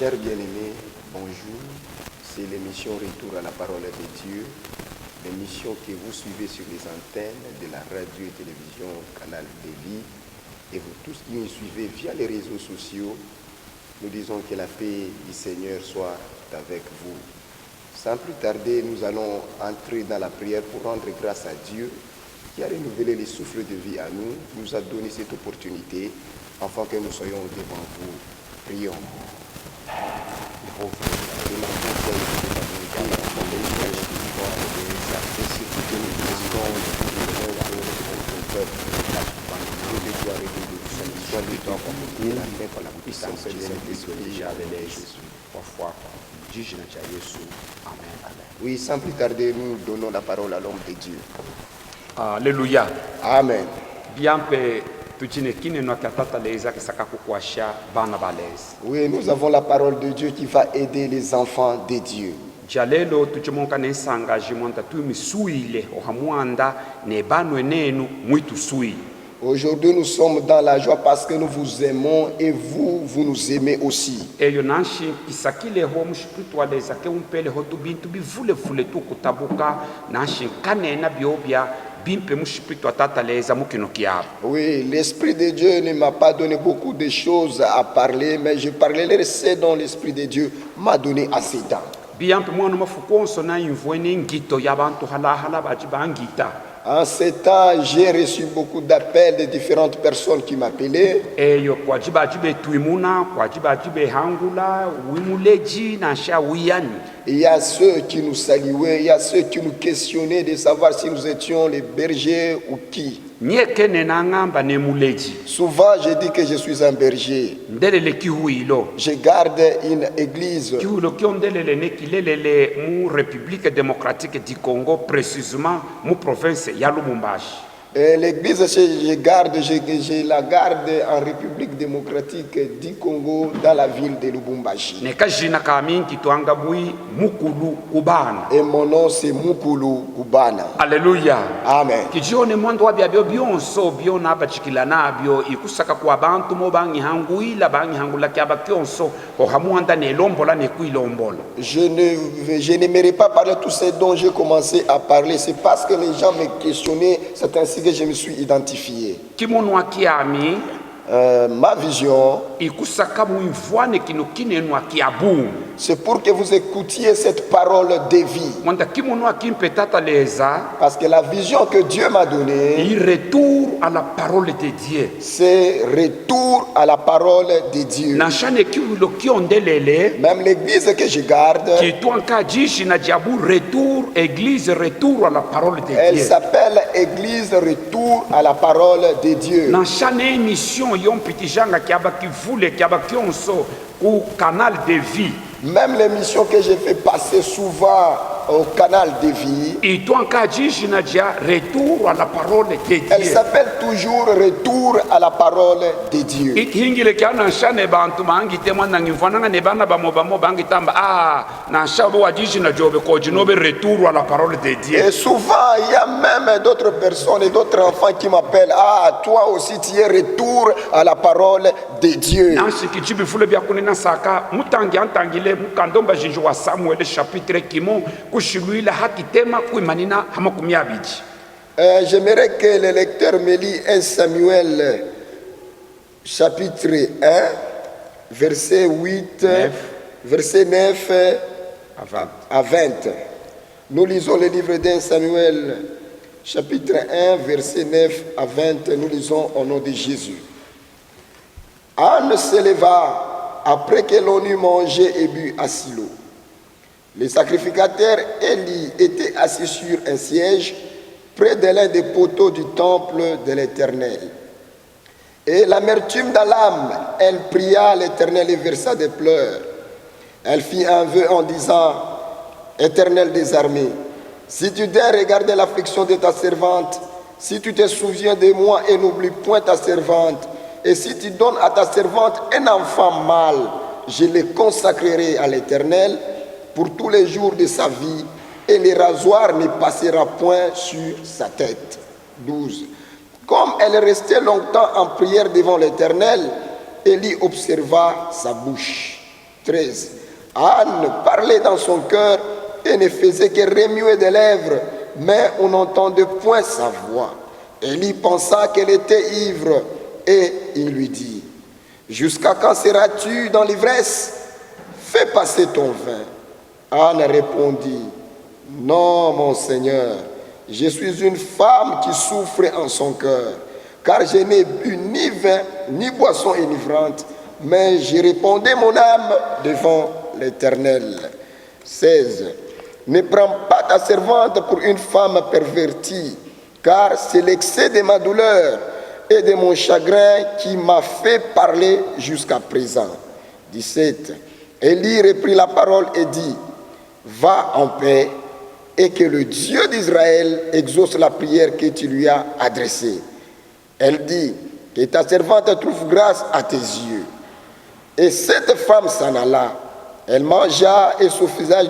Chers bien-aimés, bonjour. C'est l'émission Retour à la parole de Dieu, l'émission que vous suivez sur les antennes de la radio et télévision Canal de Vie. Et vous tous qui nous suivez via les réseaux sociaux, nous disons que la paix du Seigneur soit avec vous. Sans plus tarder, nous allons entrer dans la prière pour rendre grâce à Dieu qui a renouvelé les souffles de vie à nous, nous a donné cette opportunité afin que nous soyons devant vous. Prions. Oui, sans plus tarder, nous donnons la parole à l'homme de Dieu. Alléluia. Amen. Bien pe tuchinekine no katata leza kisaka kukwasha bana balezi. Oui, nous avons la parole de Dieu qui va aider les enfants de Dieu. Jalelo tuchimonka nesanga jimonta tu misuile ohamwanda ne banu enenu mwitu sui. Aujourd'hui, nous sommes dans la joie parce que nous vous aimons et vous nous aimez aussi. Eyo nanshi kisakile ho mshipitwa leza ke umpele ho tu bintu bivule vule tu kutabuka nanshi kanena biobia. Oui, l'Esprit de Dieu ne m'a pas donné beaucoup de choses à parler, mais je parlerai ce dont l'Esprit de Dieu m'a donné assez temps. En ce temps, j'ai reçu beaucoup d'appels de différentes personnes qui m'appelaient. Il y a ceux qui nous saluaient, il y a ceux qui nous questionnaient de savoir si nous étions les bergers ou qui. Souvent, je dis que je suis un berger. Je garde une église. L'église, je la garde en République démocratique du Congo, dans la ville de Lubumbashi. Et mon nom, c'est Mukulu Kubana. Alléluia. Amen. Je n'aimerais pas parler de tout ce dont j'ai commencé à parler. C'est parce que les gens me questionnaient, c'est ainsi que je me suis identifié. Ma vision, c'est pour que vous écoutiez cette parole de vie. Parce que la vision que Dieu m'a donnée, c'est retour à la parole de Dieu. Même l'église que je garde, elle s'appelle Église Retour à la parole de Dieu. Canal de vie. Même l'émission que je fais passer souvent au canal de vie, retour à la parole de Dieu. Elle s'appelle toujours Retour à la parole de Dieu. Et souvent, il y a même d'autres personnes et d'autres enfants qui m'appellent. Ah, toi aussi tu es retour à la parole de Dieu. J'aimerais que le lecteur me lit 1 Samuel chapitre 1 verset 8 verset 9 à 20. Nous lisons le livre d'1 Samuel chapitre 1 verset 9 à 20. Nous lisons au nom de Jésus. Anne se leva après que l'on eut mangé et bu à Silo. Les sacrificateurs Élie étaient assis sur un siège près de l'un des poteaux du temple de l'Éternel. Et l'amertume dans l'âme, elle pria l'Éternel et versa des pleurs. Elle fit un vœu en disant, Éternel des armées, si tu daires regarder l'affliction de ta servante, si tu te souviens de moi et n'oublie point ta servante, et si tu donnes à ta servante un enfant mâle, je le consacrerai à l'Éternel pour tous les jours de sa vie, et le rasoir ne passera point sur sa tête. 12. Comme elle restait longtemps en prière devant l'Éternel, Élie observa sa bouche. 13. Anne parlait dans son cœur et ne faisait que remuer des lèvres, mais on n'entendait point sa voix. Élie pensa qu'elle était ivre et il lui dit, « Jusqu'à quand seras-tu dans l'ivresse? Fais passer ton vin. » Anne répondit, « Non, mon Seigneur, je suis une femme qui souffre en son cœur, car je n'ai bu ni vin, ni boisson enivrante, mais j'ai répondu mon âme devant l'Éternel. » 16. Ne prends pas ta servante pour une femme pervertie, car c'est l'excès de ma douleur et de mon chagrin qui m'a fait parler jusqu'à présent. 17. Élie reprit la parole et dit, va en paix et que le Dieu d'Israël exauce la prière que tu lui as adressée. Elle dit, que ta servante trouve grâce à tes yeux. Et cette femme s'en alla. Elle mangea et son visage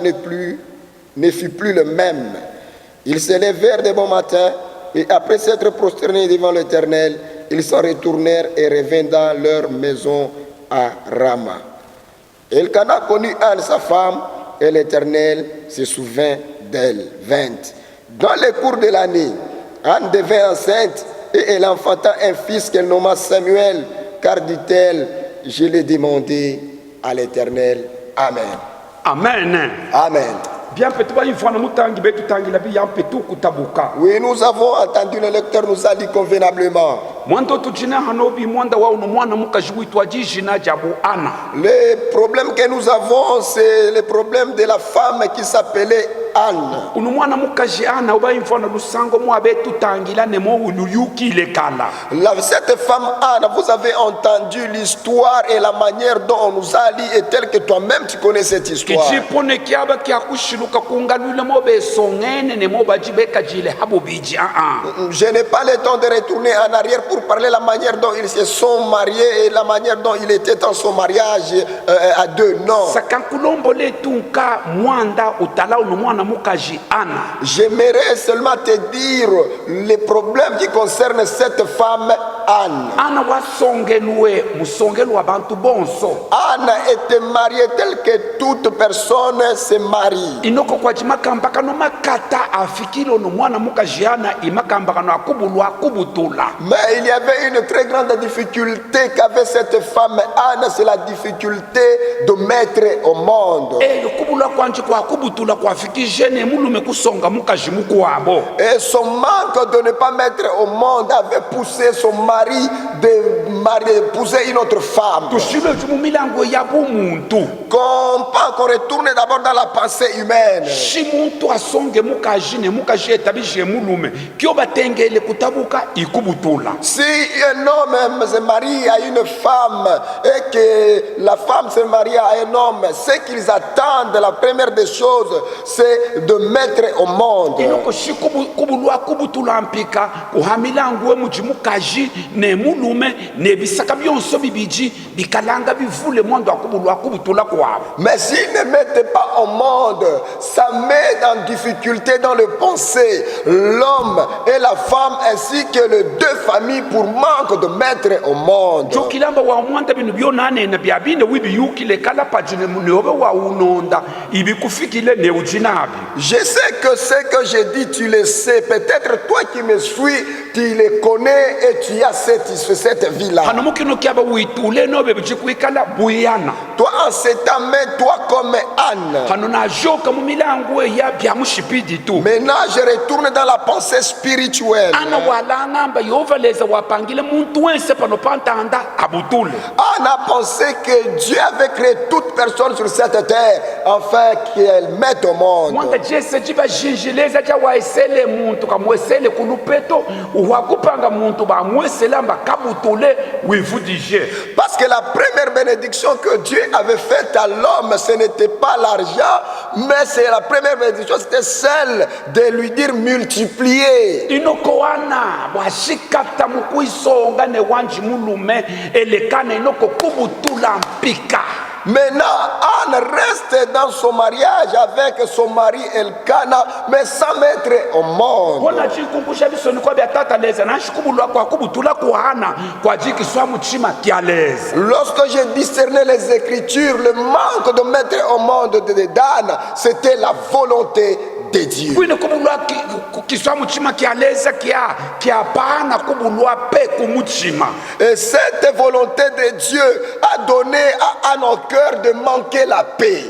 ne fut plus le même. Ils se levèrent de bon matin et après s'être prosternés devant l'Éternel, ils s'en retournèrent et revinrent dans leur maison à Rama. Elkana connut Anne, sa femme, et l'Éternel se souvint d'elle. 20. Dans le cours de l'année, Anne devint enceinte et elle enfanta un fils qu'elle nomma Samuel, car dit-elle, je l'ai demandé à l'Éternel. Amen. Amen. Amen. Bien peut-être une fois nous tangi betu tangi la bi ampetu kutabuka. Oui, nous avons entendu le lecteur nous a dit convenablement. Mwando tujina hanobi mwanda wa mwana mukajuitwa jina jabu Ana. Le problème que nous avons, c'est le problème de la femme qui s'appelait Anne. Unumwana mukaji Ana oba infona lusango mwa betu tangila nemo uluyuki le kala. Cette femme Anne, vous avez entendu l'histoire et la manière dont on nous a dit est telle que toi-même tu connais cette histoire. Kijipone kiaba kiakushiluka kungalule mobe songene nemo bajibeka jile habo biji Je n'ai pas le temps de retourner en arrière pour parler la manière dont ils se sont mariés et la manière dont il était dans son mariage à deux. Non. J'aimerais seulement te dire les problèmes qui concernent cette femme Anne. Anne était mariée telle que toute personne se marie. Mais il y avait une très grande difficulté qu'avait cette femme Anne, c'est la difficulté de mettre au monde. Et son manque de ne pas mettre au monde avait poussé son mari d'épouser une autre femme. Qu'on retourne d'abord dans la pensée humaine. Si un homme se marie à une femme et que la femme se marie à un homme, ce qu'ils attendent, la première des choses, c'est de mettre au monde. Mais s'ils ne mettent pas au monde, ça met en difficulté dans le pensée l'homme et la femme ainsi que les deux familles pour manque de mettre au monde. Je sais que ce que j'ai dit, tu le sais. Peut-être toi qui me suis, tu le connais et tu as cette vie-là. Toi en ces temps, mets-toi comme Anne. Maintenant, je retourne dans la pensée spirituelle. Anne a pensé que Dieu avait créé toute personne sur cette terre afin qu'elle mette au monde. Parce que la première bénédiction que Dieu avait faite à l'homme, ce n'était pas l'argent, mais c'est la première bénédiction, c'était celle de lui dire multiplier. Maintenant, Anne reste dans son mariage avec son mari Elkana, mais sans mettre au monde. Lorsque j'ai discerné les Écritures, le manque de mettre au monde d'Anne, c'était la volonté de Dieu. Et cette volonté de Dieu a donné à Anne au cœur de manquer la paix.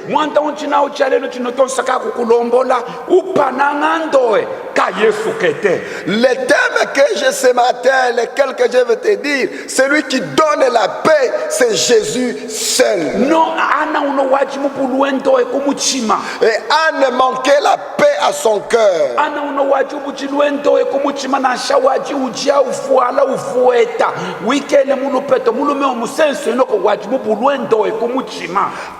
Les thèmes que j'ai ce matin, lesquels que je vais te dire, celui qui donne la paix, c'est Jésus seul. Et Anne manquait la paix à son cœur.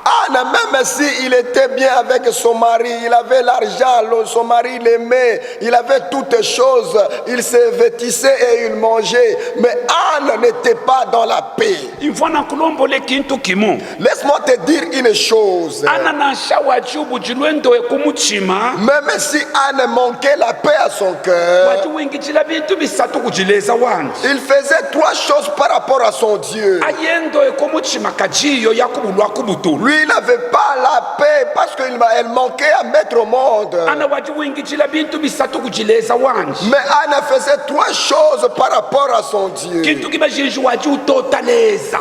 Anne, même s'il était bien avec son mari, il avait l'argent, son mari l'aimait, il avait toutes choses, il se vêtissait et il mangeait, mais Anne n'était pas dans la paix. Laisse-moi te dire une chose. Même si Anne manquait la paix à son cœur, il faisait trois choses par rapport à son Dieu. Lui, il n'avait pas la paix parce qu'elle manquait à mettre au monde. Mais Anne faisait trois choses par rapport à son Dieu.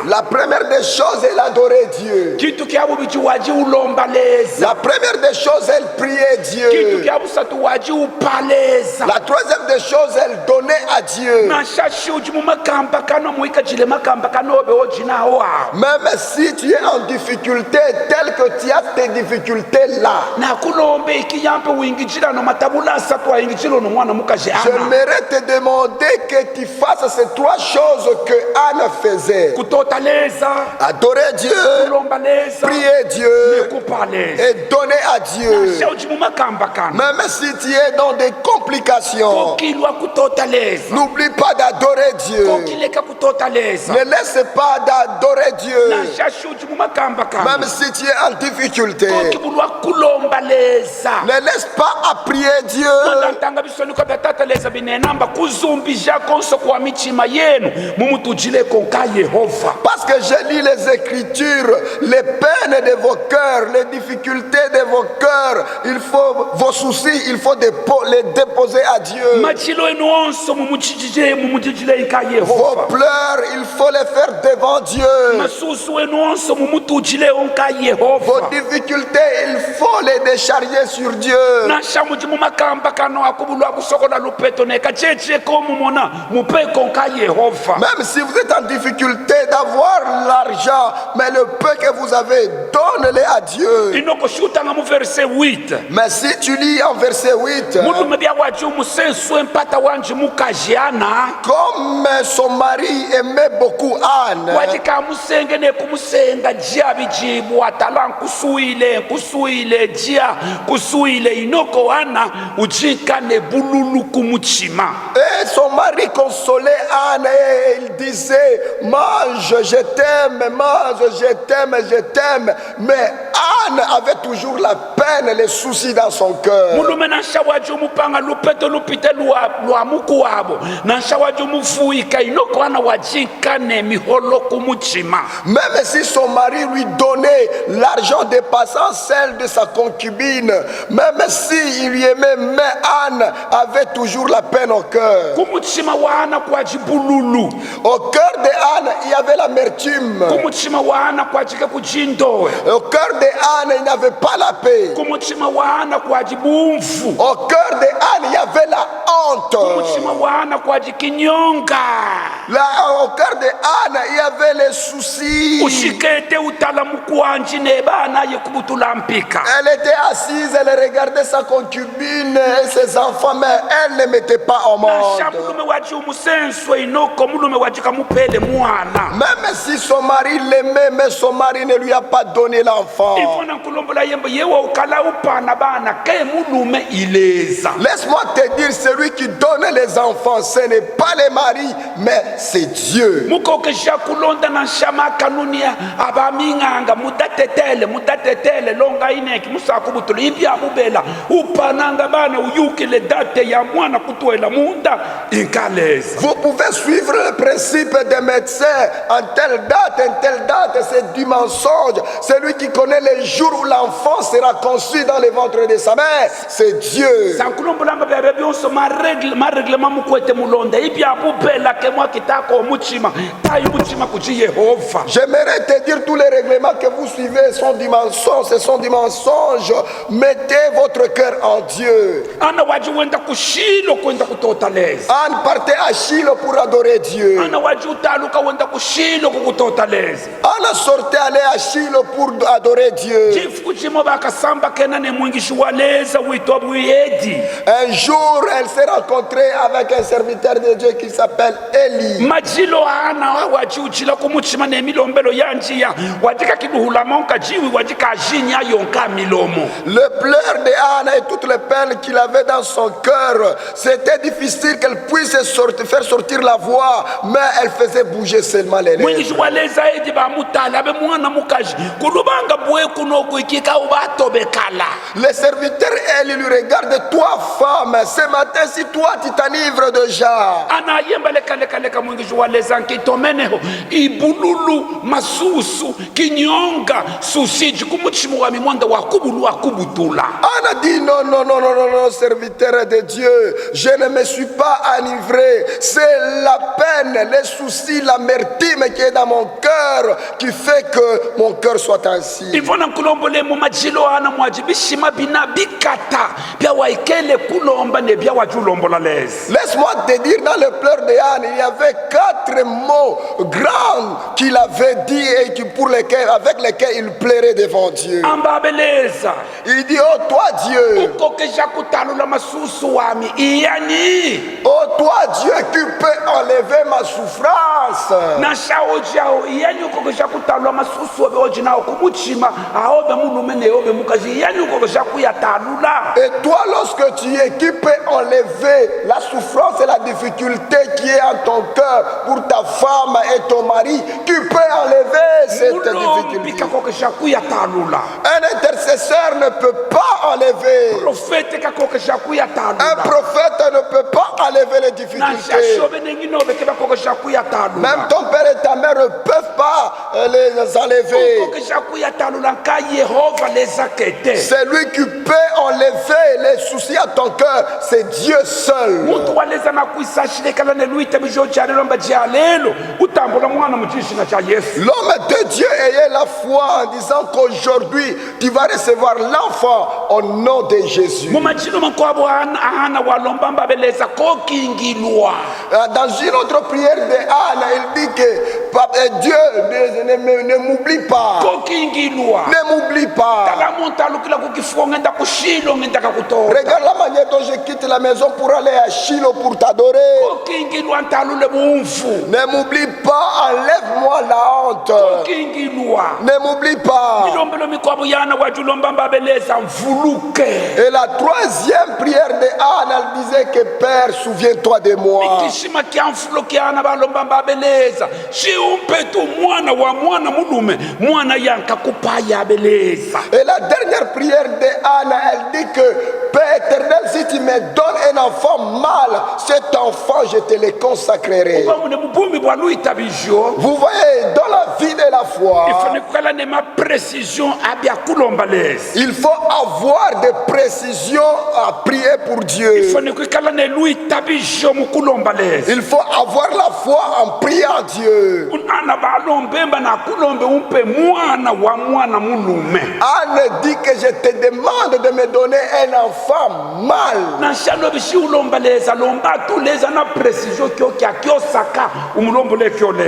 La première des choses, elle adorait Dieu. La première des choses, elle priait Dieu. La troisième des choses, elle donnait à Dieu. Même si tu es en difficulté, telle que tu as tes difficultés là, j'aimerais te demander que tu fasses ces trois choses que Anne faisait. Adorer Dieu, prier Dieu et donner à Dieu. Même si tu es dans des complications, n'oublie pas d'adorer Dieu. Ne laisse pas d'adorer Dieu. Même si tu es en difficulté, ne laisse pas à prier Dieu. Parce que je lis les Écritures, les peines de vos cœurs, les difficultés de vos cœurs, il faut vos soucis, il faut les déposer à Dieu. Vos pleurs, il faut les faire devant Dieu. Vos difficultés, il faut les décharger sur Dieu. Même si vous êtes en difficulté d'avoir l'argent, mais le peu que vous avez, donne-le à Dieu. Mais si tu lis en verset 8, comme son mari aimait beaucoup Anne, et son mari consolait Anne et il disait: mange, je t'aime, mange, je t'aime, je t'aime. Mais Anne avait toujours la peine, les soucis dans son cœur. Même si son mari lui donnait l'argent dépassant celle de sa concubine, même s'il lui aimait, mais Anne avait toujours la peine au cœur. Au cœur de Anne, il y avait l'amertume. Au cœur de Anne, il n'y avait pas la paix. Au cœur de Anne, il y avait la honte. Là, au cœur de Anne, il y avait les soucis. Elle était assise, elle regardait sa concubine et ses enfants, mais elle ne mettait pas au monde. Même si son mari l'aimait, mais son mari ne lui a pas donné l'enfant. Laisse-moi te dire, celui qui donne les enfants, ce n'est pas les maris, mais c'est Dieu. mukokesha kulonda na nshama kanunia abaminganga mudatetele longa ineki musakubutulu ibi abubela upananga bana uyukile date ya mwana kutuela munda inkaleza. Vous pouvez suivre le principe des médecins. En telle date, c'est du mensonge. Celui qui connaît les jours où l'enfant sera conçu dans le ventre de sa mère, c'est Dieu. sankulombolamba bya byonso mareglema mukwete mulonda ibi abubela ke mwa kitako muchima tayi muchima kuji Yehova. J'aimerais te dire, tous les règlements que vous suivez sont du mensonge, ce sont du mensonge. Mettez votre cœur en Dieu. Ana waji wenda kushilo kwenda kutotaleza. Anne partait à Shiloh pour adorer Dieu. Ana waji utaluka wenda kushilo kukutotaleza. Anne sortait aller à Shiloh pour adorer Dieu. Chifuchimo bakasamba kena ne mwingishi waleza wito buyedi. Un jour, elle s'est rencontrée avec un serviteur de Dieu qui s'appelle Élie. Majilo ana waji uchila kumuchima ne milombelo yanjia wajika kiduhula monka jiwi wajika ajinya yonka milomo. Le pleur de Anne et toutes les peines qu'il avait dans son cœur, c'était difficile qu'elle puisse faire sortir la voix, mais elle faisait bouger seulement les lèvres. Mwingishi waleza edi ba mutala be mwana mukaji kulubanga bwe kunoku ikika ubatobekala. Le serviteur Élie lui regarde, toi femme, ce matin si toi tu t'enivres déjà. Ana yemba leka mwingishi waleza nkitomeneho ibululu masusu kinyonga susiji kumuchimu wa mimwanda wakubulu wakubutula. Anne a dit non, serviteur de Dieu, je ne me suis pas enivré. C'est la peine, les soucis, l'amertume qui est dans mon cœur qui fait que mon cœur soit ainsi. Ivona kulombole mu majilo ana mwajibishima bina bikata bya waikele kulomba ne bya wajulombola les. Laisse-moi te dire, dans le pleur de Anne, il y avait 4 mots grands qu'il avait dit et avec lesquels il pleurait devant Dieu. Ambabeleza. Il dit, oh toi Dieu, Ukokesha kutalula masusu wami iyani. oh toi Dieu qui peux enlever ma souffrance. Na shaojao iyani ukokesha kutalula masusu wabe ojina kumuchima aobe mulume ne obe mukaji iyani ukokesha kuyatalula. Et toi, lorsque tu es, qui peut enlever la souffrance et la difficulté qui est en ton cœur pour ta femme et ton mari, qui peut enlever cette difficulté? Un intercesseur ne peut pas enlever. Un prophète ne peut pas enlever les difficultés. Même ton père et ta mère ne peuvent pas les enlever. C'est lui qui peut enlever les soucis à ton cœur, c'est Dieu seul. L'homme de Dieu ayait la foi en disant qu'aujourd'hui tu vas recevoir l'enfant au nom de Jésus. Dans une autre prière de Anne, il dit que Dieu ne m'oublie pas. Ne m'oublie pas. Regarde la manière dont je quitte la maison pour aller à Shiloh pour t'adorer. Ne m'oublie pas, enlève-moi la honte. Ne m'oublie pas. Et la troisième prière de Anne, elle disait que Père, souviens-toi de moi. Et la dernière prière de Anne, elle dit que Père éternel, si tu me donnes un enfant mâle, cet enfant je te le consacrerai. Vous voyez, dans la vie de la foi, il faut avoir des précisions à prier pour Dieu. Il faut avoir la foi en priant Dieu. Anne dit que je te demande de me donner un enfant mâle.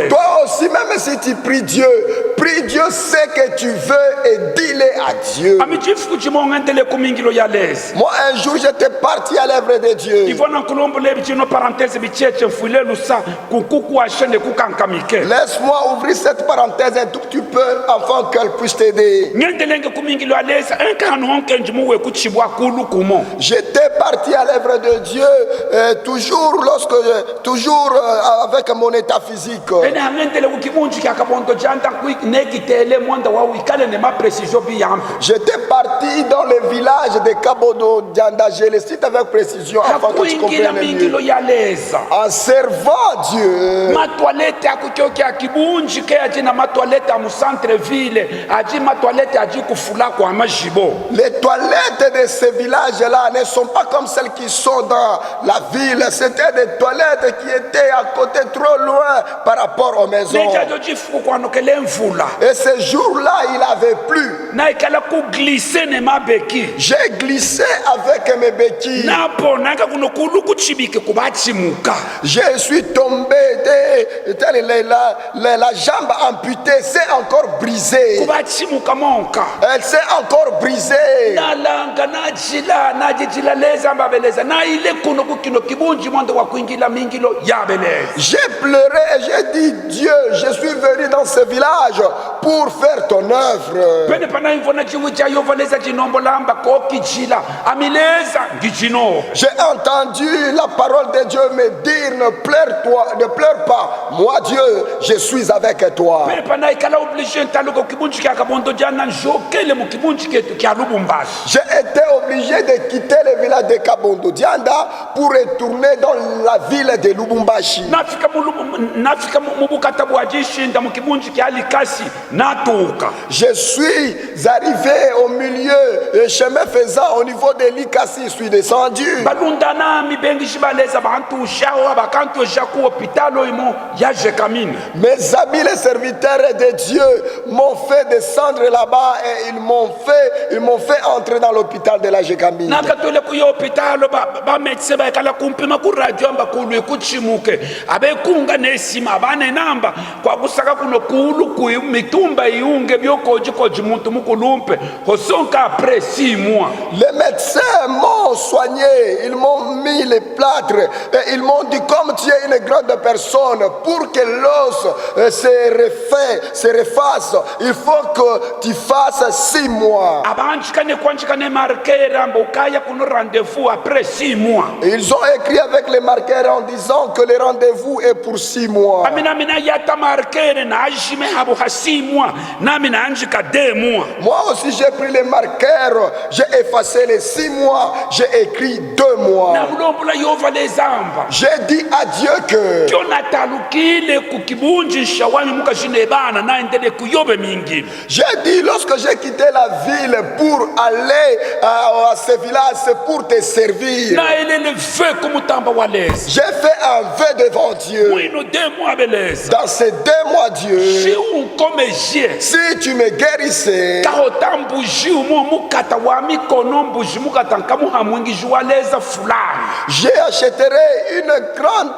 Toi aussi, même si tu pries Dieu, prie prie Dieu ce que tu veux et dis-le à Dieu. amichifu chimongentele kumingilo ya lezi Moi, un jour, j'étais parti à l'œuvre de Dieu. ivona nkulombo lebi chino parenthèse bicheche mfulelu sa kukuku ashende kukankamike Laisse-moi ouvrir cette parenthèse un tout petit peu afin qu'elle puisse t'aider. ngendelenge kumingilo ya lezi enkanu honke njimuwe kuchibwa kulu kumo J'étais parti à l'œuvre de Dieu toujours avec mon état physique. ene hangentele kukibunji kyakabondo janta nekitele mwanda wa wikale ne maprecision biyampe J'étais parti dans le village de Kabodo Dianda. Je le cite avec précision afin que tu hakuingila comprennes mingilo mieux. ya leza En servant Dieu, matwalete akutyoki akibunji ke aji na matwalete amu centre ville aji matwalete aji kufula kwa majibo les toilettes de ces villages-là ne sont pas comme celles qui sont dans la ville. C'était des toilettes qui étaient à côté, trop loin par rapport aux maisons. nejajo jifuku kwanokele mvula Et ce jour-là, il avait plu. na ikala kuglise ne mabeki J'ai glissé avec mes béquilles. napo naka kuno kulu kuchibike kubachimuka Je suis tombé, la jambe amputée s'est encore brisée. kubachimuka monka Elle s'est encore brisée. nalanga najila najijila leza mbabeleza na ile kuno kukino kibunji mwanda wa kuingila mingilo yabeleza J'ai pleuré et j'ai dit, Dieu, je suis venu dans ce village pour faire ton œuvre. pene pana ivona chiwi cha yovaleza chinombo lamba ko kijila amileza ngijino J'ai entendu la parole de Dieu me dire, ne pleure pas. Moi, Dieu, je suis avec toi. pene pana ikala oblige ntaluko kibunji kya kabondo jana njokele mu kibunji ketu kya lubumbashi J'ai été obligé de quitter le village de Kabondo Dianda pour retourner dans la ville de Lubumbashi. nafika mubukata bwajishinda mu kibunji kya likasi natuka Je suis arrivé au milieu, chemin faisant, au niveau de Likasi, je suis descendu. balunda nami bengi shibaleza bantushaho abakantu eshaku hopitalo imo ya jekamine Mes amis, les serviteurs de Dieu, m'ont fait descendre là-bas et ils m'ont fait entrer dans l'hôpital de la Jekamine. nakatole kuyo hopitalo bamedise baekala kumpima ku radio amba kulwe kuchimuke abekunga nesima abane namba kwa kusaka kuno kulu mitumba iunge byokoji muntu mukulumpe hosonka après 6 mois Les médecins m'ont soigné, ils m'ont mis les plâtres et ils m'ont dit, comme tu es une grande personne, pour que l'os se refasse, il faut que tu fasses 6 mois. abanjikane kwanjikane marqueur amba ukaya kuno rendez-vous après 6 mois Et ils ont écrit avec les marqueurs en disant que le rendez-vous est pour 6 mois. amina yata marqueur na ajime habo ha 6 mois nami naanjika 2 mois Moi aussi j'ai pris les marqueurs, j'ai effacé les 6 mois, j'ai écrit 2 mois. na bulombola yova lezamba J'ai dit à Dieu que kyonatalukile kukibunjisha wami mukashine bana naendele kuyobe mingi j'ai dit lorsque j'ai quitté la ville pour aller à ce village, c'est pour te servir. na elele ve kumutamba wa lezi J'ai fait un vœu devant Dieu. mwino 2 mois beleza Dans ces 2 mois, Dieu, si unkomeje si tu me guérissais, kahota mbuji umo mukata wa mikono mbuji mukata nkamuha mwingi jwa leza fulani j'achèterai une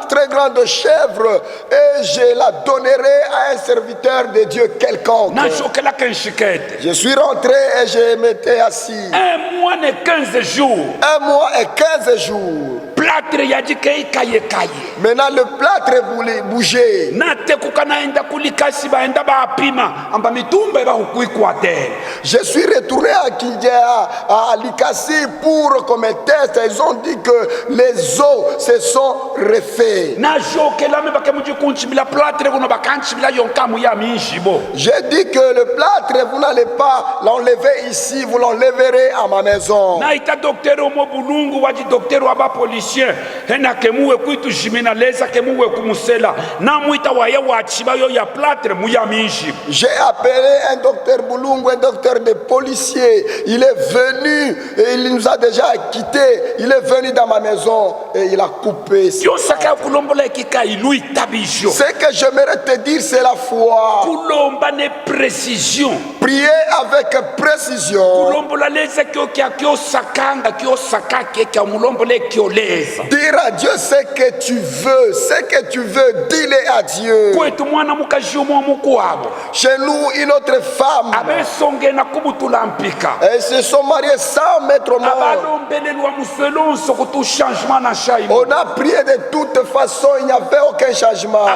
très grande chèvre et je la donnerai à un serviteur de Dieu quelconque. nashokela kenshikete Je suis rentré et je m'étais assis. 1 mois ne 15 jours 1 mois et 15 jours. plâtre yajike ikaye kaye Maintenant, le plâtre voulait bouger. natekuka naenda kulikasi baenda bapima amba mitumba bahukuikwate Je suis retourné à Likasi pour qu'on me teste. Ils ont dit que les os se sont refaits. najokelame bakemujikunchimila plâtre kuno bakanchimila yonkamu ya minjibo J'ai dit que le plâtre, vous n'allez pas l'enlever ici, vous l'enlèverez à ma maison. naita dokteri omo bulungu waji dokteri wa bapolisien hena kemuwe kwitu jimina leza kemuwe kumusela namwita waye wachiba yo ya plâtre muya minjibo J'ai appelé un docteur Boulungu, un docteur de policier. Il est venu et il nous a déjà quittés. Il est venu dans ma maison et il a coupé. Ce que j'aimerais te dire, c'est la foi. Précision. Prier avec précision. Dire à Dieu ce que tu veux. Ce que tu veux, dis-le à Dieu. Chez nous, une autre femme. Elles se sont mariées sans mettre au monde. On a prié de toute façon, il n'y avait aucun changement.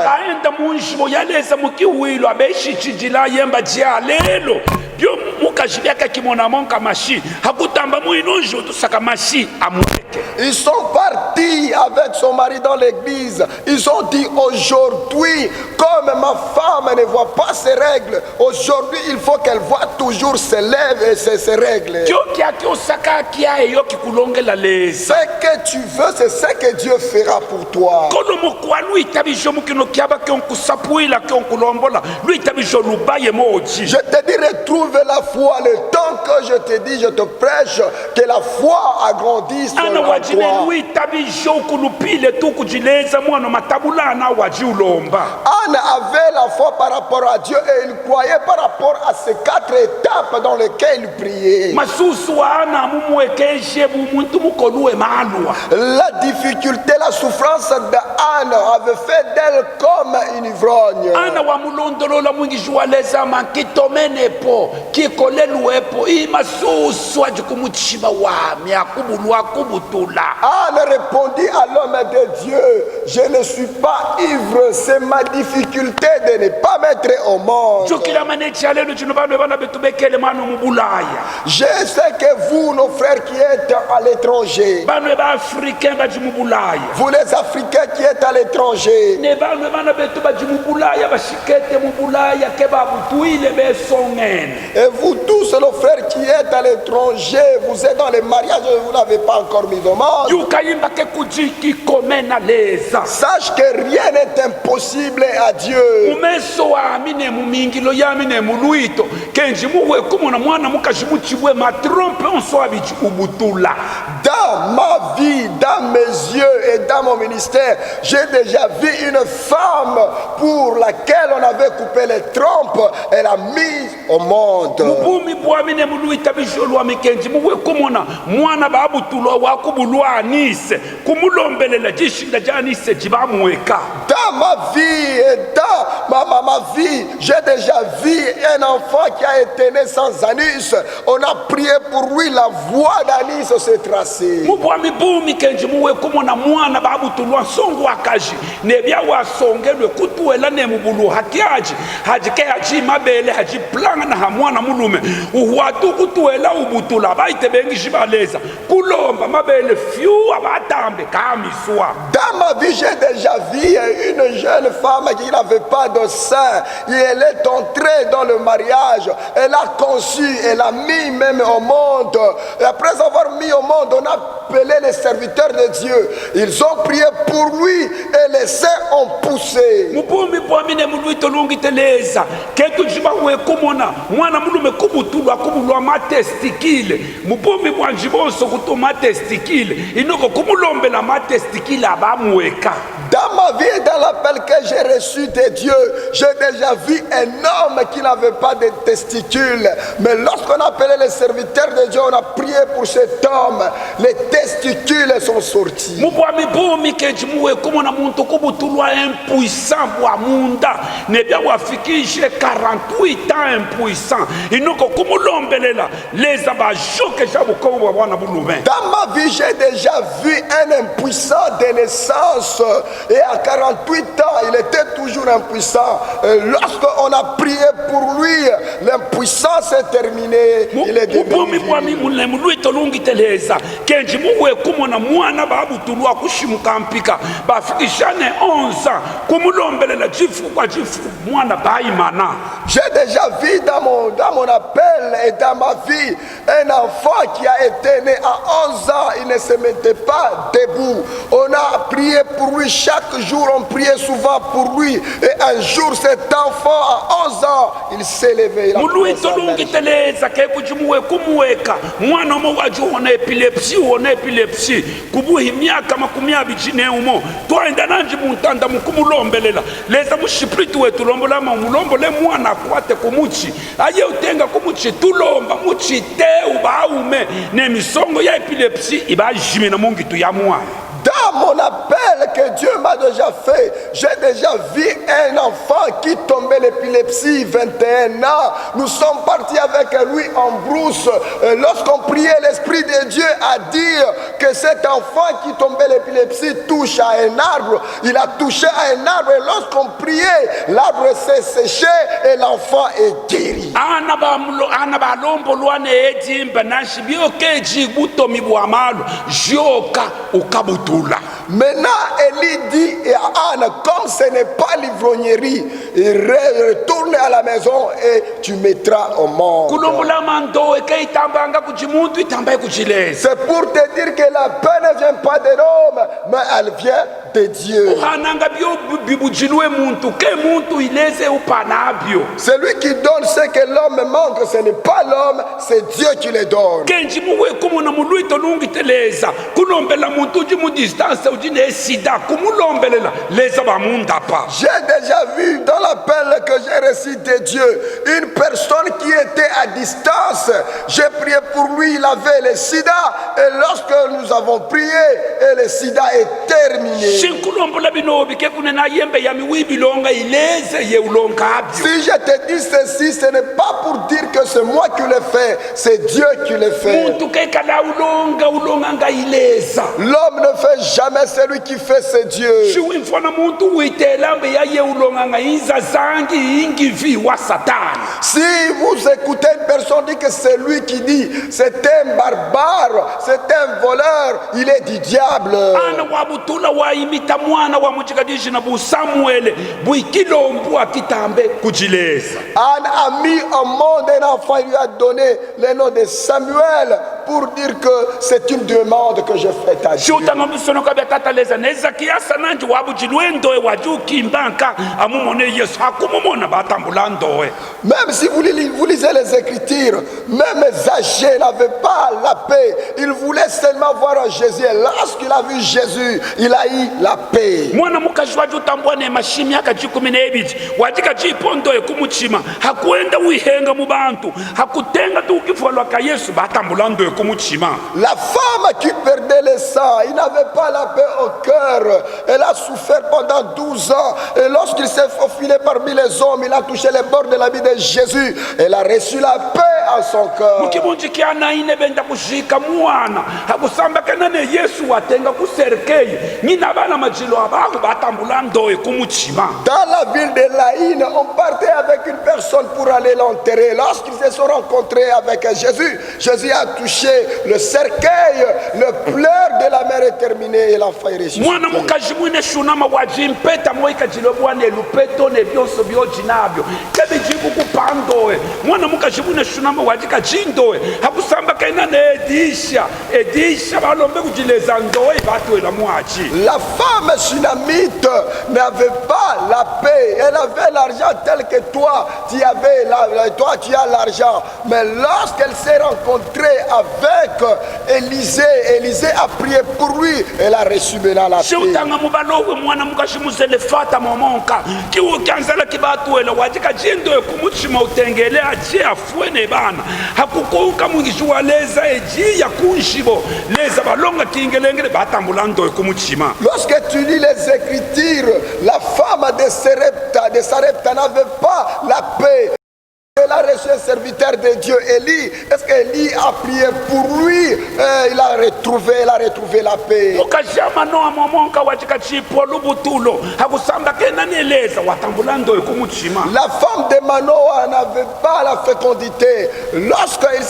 Ils sont partis avec son mari dans l'église. Ils ont dit aujourd'hui, comme ma femme ne voit pas ses règles, aujourd'hui il faut qu'elle voit toujours ses lèvres et ses règles. Ce que tu veux, c'est ce que Dieu fera pour toi. Je te dis, retrouve la foi. Le temps que je te dis, je te prêche, que la foi agrandisse en toi. Anne avait la foi par rapport à Dieu et il croyait par rapport à ces 4 étapes dans lesquelles il priait. La difficulté, la souffrance d'Anne avait fait d'elle comme une ivrogne. Anne répondit à l'homme de Dieu, je ne suis pas ivre, c'est ma difficulté de ne pas mettre au monde. Je sais que vous, nos frères qui êtes à l'étranger, vous les Africains qui êtes à l'étranger, et vous tous nos frères qui êtes à l'étranger, vous êtes dans les mariages et vous n'avez pas encore mis au monde. Sache que rien n'est impossible à Dieu. Dans ma vie, dans mes yeux et dans mon ministère, j'ai déjà vu une femme pour laquelle on avait coupé les trompes et l'a mise au monde. Dans ma vie et dans ma vie, j'ai déjà vu un enfant qui a été né sans anus. On a prié pour lui, la voie d'anus s'est tracée. Dans ma vie, j'ai déjà vu une jeune femme qui n'avait pas de sein et elle est entrée dans le mariage. Elle a conçu, elle a mis même au monde. Et après avoir mis au monde, on a appelé les serviteurs de Dieu. Ils ont prié pour lui et les seins ont poussé. Dans ma vie et dans l'appel que j'ai reçu de Dieu, j'ai déjà vu un homme qui n'avait pas de testicules. Mais lorsqu'on appelait les serviteurs de Dieu, on a prié pour cet homme. Les testicules sont sortis. Dans ma vie, j'ai déjà vu un impuissant de naissance. Et à 48 ans, il était toujours impuissant. Lorsqu'on a prié pour lui, l'impuissance est terminée. Il est devenu J'ai déjà vu dans mon appel et dans ma vie un enfant qui a été né à 11 ans. Il ne se mettait pas debout. On a prié pour lui chaque chaque jour on priait souvent pour lui. Et un jour cet enfant à 11 ans, il s'est levé. Il a commencé à Dans mon appel que Dieu m'a déjà fait, j'ai déjà vu un enfant qui tombait l'épilepsie, 21 ans. Nous sommes partis avec lui en brousse. Lorsqu'on priait, l'Esprit de Dieu a dit que cet enfant qui tombait l'épilepsie touche à un arbre. Il a touché à un arbre et lorsqu'on priait, l'arbre s'est séché et l'enfant est guéri. Maintenant, Élie dit à Anne, comme ce n'est pas l'ivrognerie, retourne à la maison et tu mettras au monde. C'est pour te dire que la paix ne vient pas de l'homme, mais elle vient de Dieu. Celui qui donne ce que l'homme manque, ce n'est pas l'homme, c'est Dieu qui le donne. J'ai déjà vu dans l'appel que j'ai reçu de Dieu une personne qui était à distance. J'ai prié pour lui, il avait le sida et lorsque nous avons prié, et le sida est terminé. Si je te dis ceci, ce n'est pas pour dire que c'est moi qui le fais, c'est Dieu qui le fait. L'homme ne fait jamais, celui qui fait c'est Dieu. Si vous écoutez une personne dit que c'est lui qui dit, c'est un barbare, c'est un voleur, il est du diable. Anne a mis au monde un enfant, il lui a donné le nom de Samuel pour dire que c'est une demande que je fais à Dieu. Même si vous lisez les Écritures, même Zachée n'avait pas la paix. Il voulait seulement voir Jésus. Et lorsqu'il a vu Jésus, il a eu la paix. La femme qui perdait le sang, il n'avait pas la paix au cœur. Elle a souffert pendant 12 ans. Et lorsqu'il s'est faufilé parmi les hommes, il a touché les bords de la vie de Jésus. Elle a reçu la paix en son cœur. Dans la ville de Laïne, on partait avec une personne pour aller l'enterrer. Lorsqu'ils se sont rencontrés avec Jésus, Jésus a touché le cercueil, le pleur de la mère est terminé et l'enfant est ressuscité. La femme sunamite n'avait pas la paix. Elle avait l'argent tel que toi, tu as l'argent. Mais lorsqu'elle s'est rencontrée avec Élisée, Élisée a prié pour lui. Elle a reçu maintenant la paix. Lorsque tu lis les Écritures, la femme de Sarepta n'avait pas la paix. Elle a reçu un serviteur de Dieu, Élie. Est-ce qu'Élie a prié pour lui? Il a retrouvé la paix. La femme de Manoah n'avait pas la fécondité. Lorsqu'elle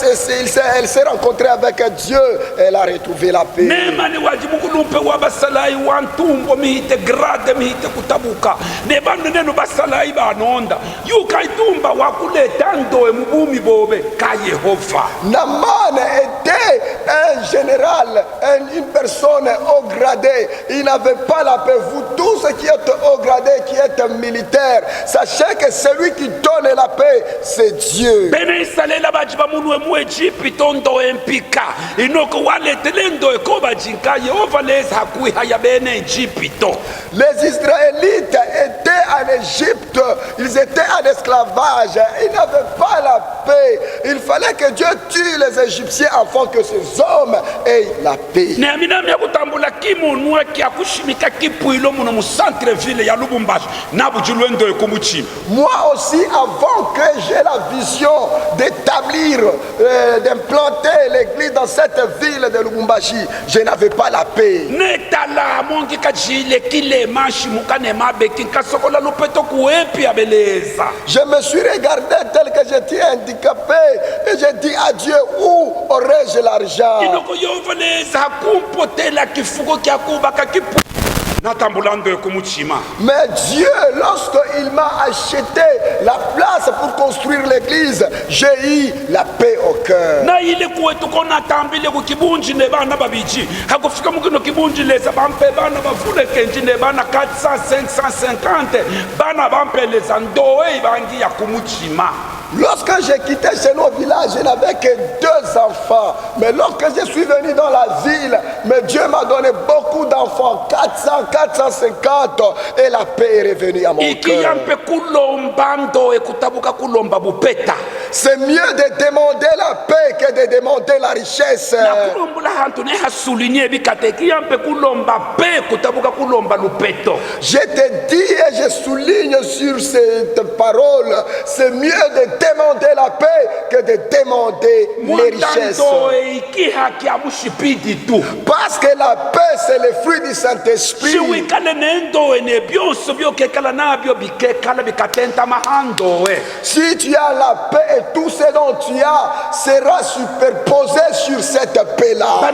s'est rencontrée avec Dieu, elle a retrouvé la paix. Naman été un général, une personne haut gradée. Il n'avait pas la paix. Vous tous qui êtes haut gradé, qui êtes militaires, sachez que celui qui donne la paix, c'est Dieu. Les Israélites étaient en Égypte, ils étaient en esclavage, ils n'avaient pas la paix. Il fallait que Dieu tue les Égyptiens afin que ces hommes aient la paix. Moi aussi, avant que j'ai la vision d'établir, d'implanter l'église dans cette ville de Lubumbashi, je n'avais pas la paix. Je me suis regardé tel que j'étais handicapé et j'ai dit à Dieu, où aurais-je l'argent? Mais Dieu, lorsqu'il m'a acheté la place pour construire l'église, j'ai eu la paix au cœur. Lorsque j'ai quitté chez nos villages, je n'avais que 2 enfants. Mais lorsque je suis venu dans la ville, mais Dieu m'a donné beaucoup d'enfants, 400, 450, et la paix est revenue à mon cœur. C'est mieux de demander la paix que de demander la richesse. Je te dis et je souligne sur cette parole, c'est mieux de demander la paix que de demander les richesses. Parce que la paix, c'est le fruit du Saint-Esprit. Si tu as la paix et tout ce dont tu as sera superposé sur cette paix-là.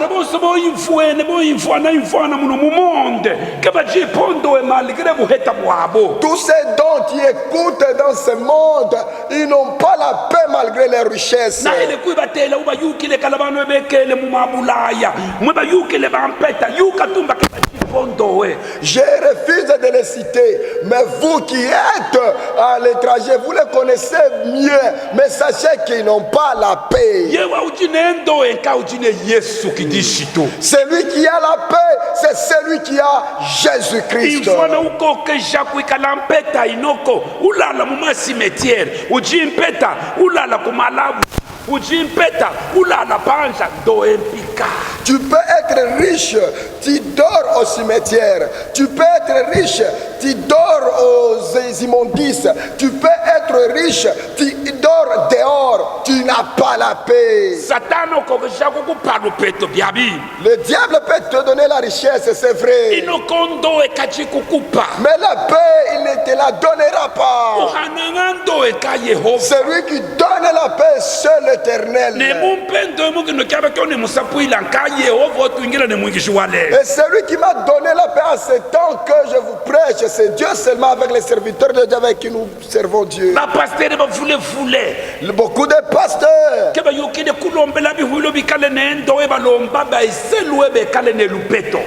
Tous ceux dont tu écoutes dans ce monde, ils n'ont pas la paix malgré les richesses. Je refuse de les citer, mais vous qui êtes à l'étranger, vous les connaissez mieux, mais sachez qu'ils n'ont pas la paix. Celui qui a la paix, c'est celui qui a Jésus-Christ. Tu peux être riche, tu dors au cimetière. Tu peux être riche, tu dors aux immondices. Tu peux être riche, tu dors dehors. Tu n'as pas la paix. Le diable peut te donner la richesse, c'est vrai. Mais la paix, il ne te la donnera pas. Celui qui donne la paix, seul l'Éternel. Et celui qui m'a donné la paix à ce temps que je vous prêche, c'est Dieu seulement, avec les serviteurs de Dieu avec qui nous servons Dieu. Beaucoup de pasteurs,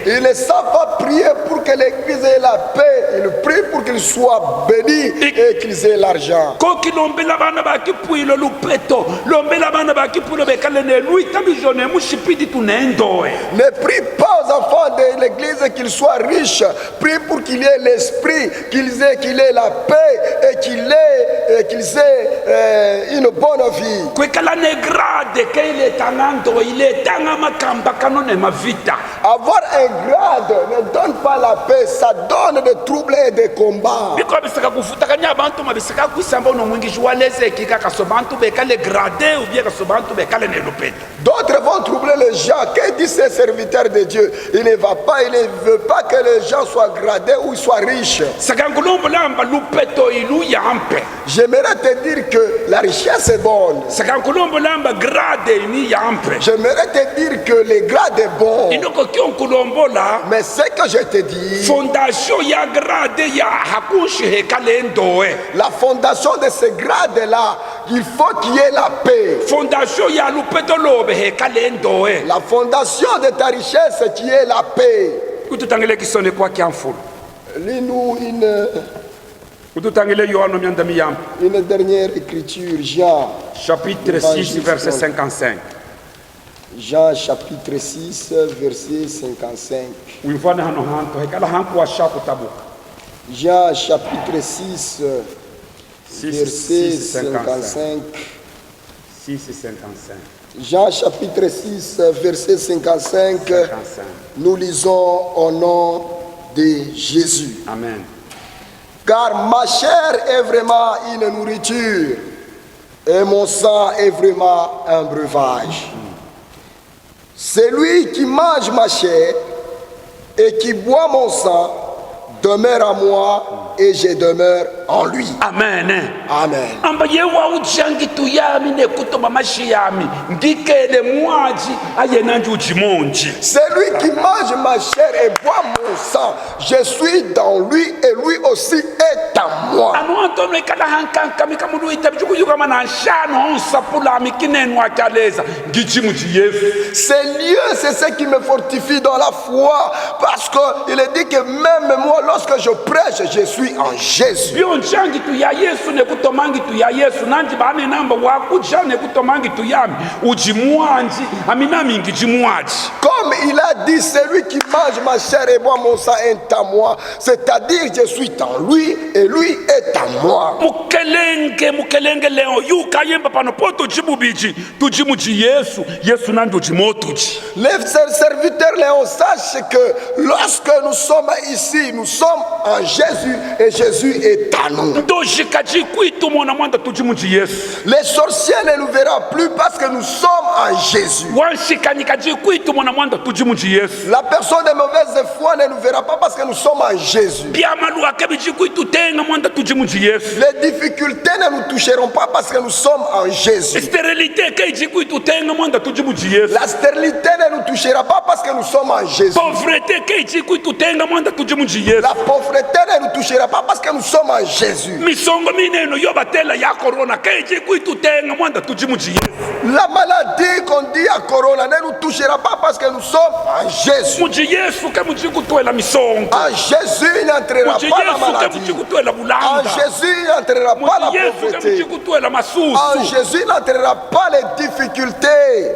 ils ne savent pas prier pour que l'église ait la paix. Ils prient pour qu'ils soient bénis et qu'ils aient l'argent. Ne prie pas aux enfants de l'église qu'ils soient riches. Prie pour qu'il y ait l'esprit, qu'il ait la paix et qu'ils aient une bonne vie. Avoir un grade ne donne pas la paix, ça donne des troubles et des combats. D'autres vont troubler les gens. Que disent ces serviteurs de Dieu? Il ne va pas, il ne veut pas que les gens soient gradés ou soient riches. J'aimerais te dire que la richesse est bonne. grade ni yampe. J'aimerais te dire que le grade est bon. Inoko kionkulombola. Mais ce que je te dis, Fondation ya grade ya hakushi hekalendo. la fondation de ce grade-là, il faut qu'il y ait la paix. Fondation ya lupetolobe hekalendo. La fondation de ta richesse, c'est qu'il y ait la paix. Kututangele kisone kwa kiamfulu. Lis-nous Kututangele Yohano miandami yampe. une dernière écriture, Jean. Chapitre 6, verset 55. Jean chapitre 6, verset 55. Wimfane hano hanto hekala hanku wa shaku tabu. Jean chapitre 6, 6, verset 55. 55. 6 et 55. Jean chapitre 6, verset 55. 55. Nous lisons au nom de Jésus. Amen. Car ma chair est vraiment une nourriture et mon sang est vraiment un breuvage. Celui qui mange ma chair et qui boit mon sang demeure en moi et je demeure en lui. Amen. Amen. Amba yewa ujangi tuyami ne kutoba mashiyami ngikele mwaji ayenanji ujimonji. Celui qui mange ma chair et boit mon sang, je suis dans lui et lui aussi est en moi. Anu antono ikala hankanka mikamudu itabijuku yuka mananshano onsapula mikinenu akaleza ngijimuji yefu. Ces lieux, c'est ce qui me fortifie dans la foi, parce qu'il est dit que même moi, lorsque je prêche, je suis en Jésus. Bionjangi tu ya Yesu ne kutomangi tu ya Yesu nanji bane namba wakuja ne kutomangi tu yami ujimuanji aminami ngijimuaji. Comme il a dit, celui qui mange ma chair et boit mon sang est en moi, c'est-à-dire je suis en lui et lui est en moi. Mukelenge leo yuka yemba pano poto jimubiji tujimuji Yesu nando jimotuji. Les serviteurs Léon, sache que lorsque nous sommes ici, nous sommes en Jésus et Jésus est en nous. Les sorciers ne nous verront plus parce que nous sommes en Jésus. La personne de mauvaise foi ne nous verra pas parce que nous sommes en Jésus. Les difficultés ne nous toucheront pas parce que nous sommes en Jésus. La stérilité ne nous touchera pas parce que nous sommes en Jésus. La pauvreté ne nous touchera pas parce que nous sommes en Jésus. La maladie qu'on dit à Corona ne nous touchera pas parce que nous sommes en Jésus. En Jésus, il n'entrera pas la maladie. En Jésus, il n'entrera pas la pauvreté. En Jésus, il n'entrera pas les difficultés.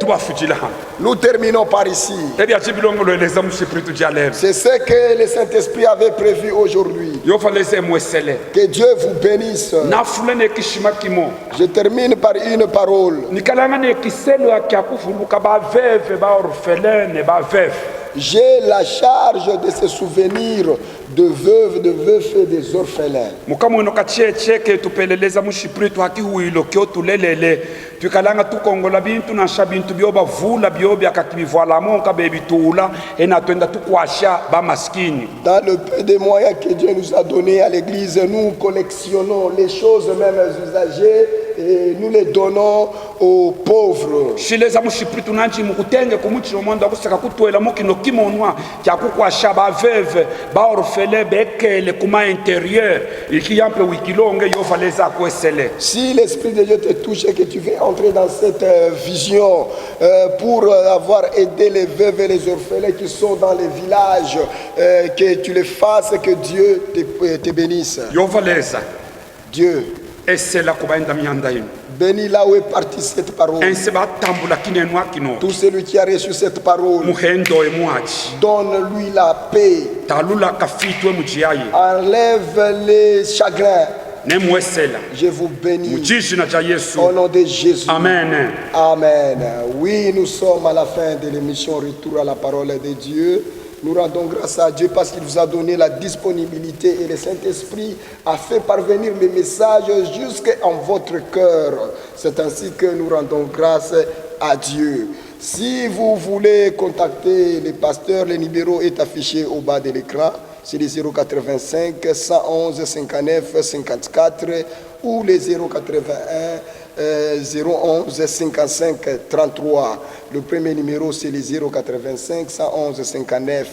Nous terminons par ici. C'est ce que le Saint-Esprit avait prévu aujourd'hui. Que Dieu vous bénisse. Je termine par une parole. J'ai la charge de se souvenir de veuves, de veufs et des orphelins. Dans le peu de moyens que Dieu nous a donnés à l'église, nous collectionnons les choses même usagées et nous les donnons aux pauvres. Si l'Esprit de Dieu te touche et que tu veux entrer dans cette vision pour avoir aidé les veuves et les orphelins qui sont dans les villages, que tu les fasses, que Dieu te bénisse. Dieu bénis là où est partie cette parole. Tout celui qui a reçu cette parole, donne-lui la paix. Enlève les chagrins. Je vous bénis au nom de Jésus. Amen. Amen. Oui, nous sommes à la fin de l'émission Retour à la parole de Dieu. Nous rendons grâce à Dieu parce qu'il nous a donné la disponibilité et le Saint-Esprit a fait parvenir le message jusqu'en votre cœur. C'est ainsi que nous rendons grâce à Dieu. Si vous voulez contacter les pasteurs, le numéro est affiché au bas de l'écran. C'est les 085 111 59 54 ou les 081 011 55 33. Le premier numéro, c'est le 085 111 59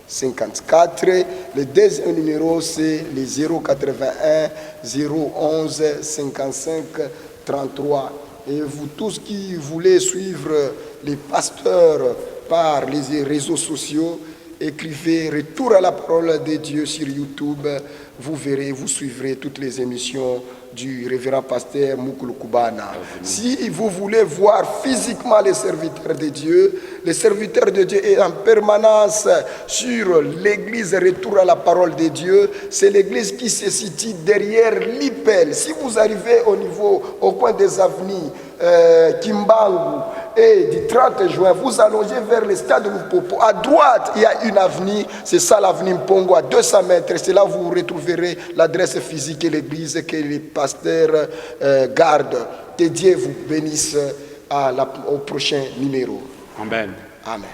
54. Le deuxième numéro, c'est le 081 011 55 33. Et vous tous qui voulez suivre les pasteurs par les réseaux sociaux, écrivez Retour à la parole de Dieu sur YouTube. Vous verrez, vous suivrez toutes les émissions du révérend pasteur Mukulu Kubana. Si vous voulez voir physiquement les serviteurs de Dieu est en permanence sur l'église Retour à la parole de Dieu. C'est l'église qui se situe derrière l'IPEL. Si vous arrivez au coin des avenues Kimbangu et du 30 juin, vous allongez vers le stade Lupopo. À droite, il y a une avenue, c'est ça l'avenue Mpongo, à 200 mètres. C'est là que vous retrouverez l'adresse physique et l'église que les pasteurs gardent. Que Dieu vous bénisse au prochain numéro. Amen. Amen.